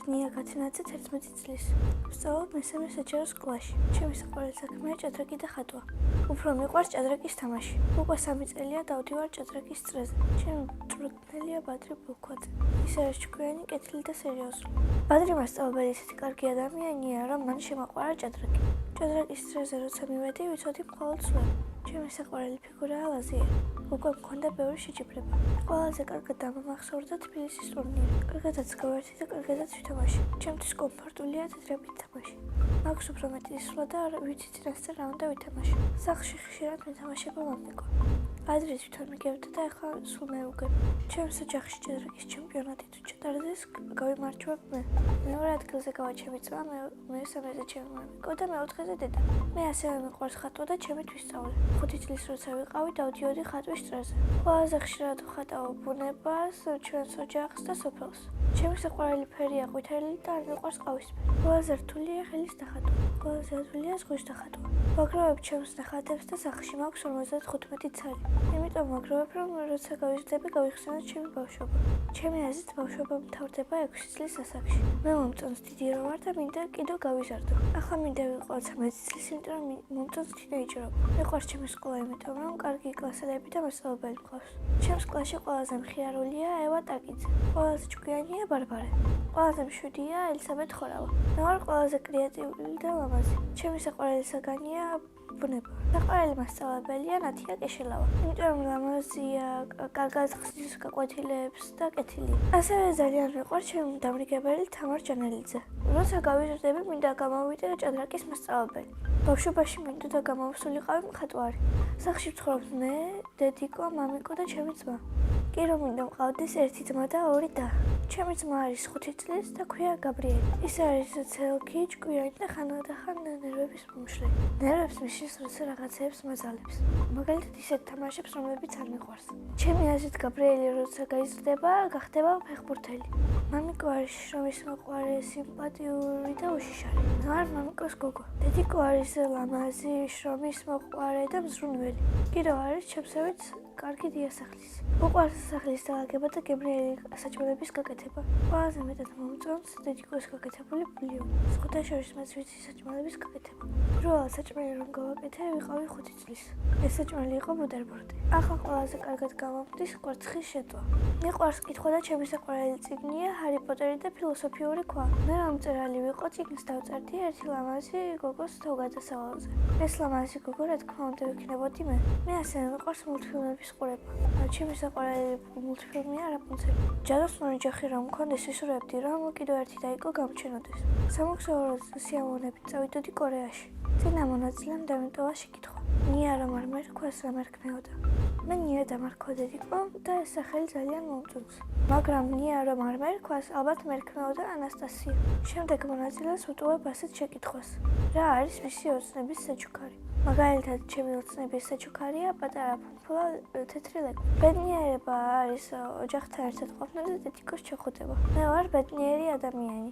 ვარ ნია კათინაძე 11 წლის. ვსწავლობ მესამე საჯარო სკოლაში. ჩემი საყვარელი საქმეა ჭადრაკი და ხატვა. უფრო მიყვარს ჭადრაკის თამაში. უკვე 3 წელია დავდივარ ჭადრაკის წრეზე. ჩემი მწვრთნელია ბადრი ბოლქვაძე. ის არის ჭკვიანი, კეთილი და სერიოზული. ბადრი მასწავლებელი ისეთი კარგი ადამიანია, რომ მან შემაყვარა ჭადრაკი. ჭადრაკის წრეზე როცა მივედი, ვიცოდი მხოლოდ სვლა. ჩემი საყვარელი ფიგურაა ლაზიერი. უკვე მქონდა ბევრი შეჯიბრება. ყველაზე კარგად დამამახსოვრდა თბილისის ტურნირი. კარგადაც გავერთი და კარგადაც ვითამაშე. ჩემთვის კომფორტულია თეთრებით თამაში. მაქვს უფრო მეტი სვლა და ვიცი წინასწარ რა უნდა ვითამაშო. სახლში ხშირად მეთამაშება მომიგო. ადრე თვითონ მიგებდა და ახლა სულ მე ვუგებ. ჩემს ოჯახში ჭადრაკის ჩემპიონატი თუ ჩატარდეს, გავიმარჯვებ მე. მეორე ადგილზე გავა ჩემი ძმა, მესამეზე ჩემი მამიკო და მეოთხეზე დედა. მე ასევე მიყვარს ხატვა და ჩემი თვისწავლე. 5 წლის როცა ვიყავი, დავდიოდი ხატვის წრეზე. ყველაზე ხშირად ვხატავ ბუნებას, ჩვენს ოჯახს და სოფელს. ჩემი საყვარელი ფერია ყვითელი და არ მიყვარს ყავისფერი. ყველაზე რთულია ხელის დახატვა. ყველაზე ადვილია ზღვის დახატვა. ვაგროვებ ჩემს ნახატებს და სახლში მაქვს 55 ცალი. იმიტომ ვაგროვებ, რომ როცა გავიზრდები, გავიხსენოთ ჩემი ბავშვობა. ჩემი აზრით, ბავშვობა მთავრდება 6 წლის ასაკში. მე მომწონს დიდი რო ვარ და მინდა კიდევ გავიზარდო. ახლა მინდა ვიყო 13 წლის, იმიტომ რომ მომწონს თინეიჯერობა. მიყვარს ჩემი სკოლა, იმიტომ რომ კარგი კლასელები და მასწავლებელი მყავს. ჩემს კლასში ყველაზე მხიარულია ევა ტაკიძე. ყველაზე ჭკვიანია ბარბარე. ყველაზე მშვიდია ელისაბედ ხორავა. მე ვარ ყველაზე კრეატიული და ლამაზი. ჩემი საყვარელი საგანია ბუნება. საყვარელი მასწავლებელია ნათია კეშელავა. იმიტომ რომ ლამაზია, კარგად ხსნის გაკვეთილებს და კეთილია. ასევე ძალიან მიყვარს ჩემი დამრიგებელი თამარ ჯანელიძე. როცა გავიზრდები, მინდა გამოვიდე ჭადრაკის მასწავლებელი. ბავშვობაში მინდოდა და გამოვსულიყავი მხატვარი. სახლში ვცხოვრობ მე, დედიკო, მამიკო და ჩემი ძმა. კი რომ მინდა მყავდეს ერთი ძმა და ორი და. ჩემი ძმა არის 5 წლის და ქვია გაბრიელი. ის არის ცელქი, ჭკვიანი და ხანდახან ნერვების მომშლე. ნერვებს მისის როცა რაღაცეებს მაძალებს. მაგალითად ისეთ თამაშებს, რომლებიც არ მიყვარს. ჩემი აზრით გაბრიელი როცა გაიზრდება, გახდება ფეხბურთელი. მამიკო არის შრომის მოყვარე, სიმპათიური და უშიშარი. მე ვარ მამიკოს გოგო. დედიკო არის ლამაზი, შრომის მოყვარე და მზრუნველი. კიდევ არის ჩემსავით კარგი დიასახლის. უყვარს სახლის დალაგება და გემრიელი საჭმელების გაკეთება. ყველაზე მეტად მომწონს დედიკოს გაკეთებული ბულიონი. სხვადასხვა მას ვიცი საჭმელების გაკეთება. პირველად საჭმელი რომ გავაკეთე, ვიყავი 5 წლის. ეს საჭმელი იყო ბუტერბროდი. ახლა ყველაზე კარგად გამომდის კვერცხის შეტვა. მიყვარს კითხვა და ჩემი საყვარელი წიგნია ჰარი პოტერი და ფილოსოფიური ქვა. მე რომ მწერალი ვიყო, წიგნს დავწერდი ერთი ლამაზი გოგოს თავგადასავალზე. ეს ლამაზი გოგო რა თქმა უნდა ვიქნებოდი მე. მე ასევე მიყვარს მულტფილმების ყურება. ჩემი საყვარელი მულტფილმია რაპუნცელი. ჯადოსნური ჯახი რომ მქონდეს, ვისურვებდი რომ კიდევ ერთი დაიკო გამჩენოდეს. სამოგზაურო სიამოვნებით წავიდოდი კორეაში. წინა მონაწილემ დამიტოვა შეკითხვა. ნია რომ არ მერქვას რა მერქმეოდა. მე ნია დამარქვა დედიკო და ეს სახელი ძალიან მომწონს. მაგრამ ნია რომ არ მერქვას, ალბათ მერქმეოდა ანასტასია. შემდეგ მონაწილეს ვუტოვებ ასეთ შეკითხვას. რა არის მისი ოცნების საჩუქარი? მაგალითად, ჩემი ოცნების საჩუქარია პატარა ფუფლა თეთრი ლეკვი. ბედნიერება არის ოჯახთან ერთად ყოფნა და დედიკოს ჩახუტება. მე ვარ ბედნიერი ადამიანი.